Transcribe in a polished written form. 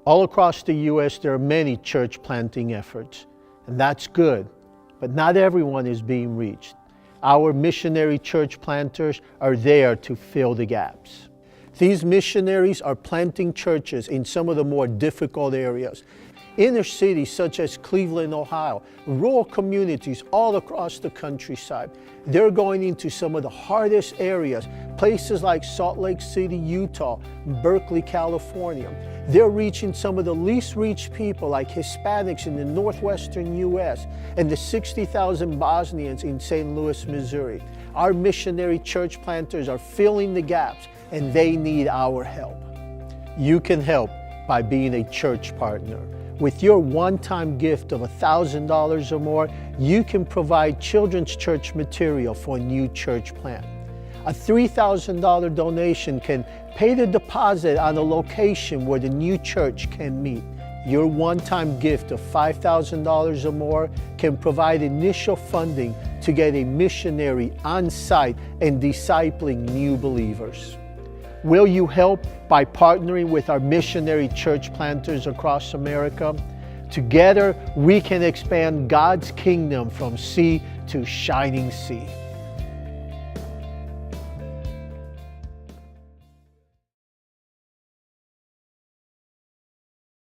All across the U.S., there are many church planting efforts, and that's good, but not everyone is being reached. Our missionary church planters are there to fill the gaps. These missionaries are planting churches in some of the more difficult areas. Inner cities such as Cleveland, Ohio, rural communities all across the countryside. They're going into some of the hardest areas, places like Salt Lake City, Utah, Berkeley, California. They're reaching some of the least reached people like Hispanics in the northwestern U.S. and the 60,000 Bosnians in St. Louis, Missouri. Our missionary church planters are filling the gaps, and they need our help. You can help by being a church partner. With your one-time gift of $1,000 or more, you can provide children's church material for a new church plant. A $3,000 donation can pay the deposit on a location where the new church can meet. Your one-time gift of $5,000 or more can provide initial funding to get a missionary on site and discipling new believers. Will you help by partnering with our missionary church planters across America? Together, we can expand God's kingdom from sea to shining sea.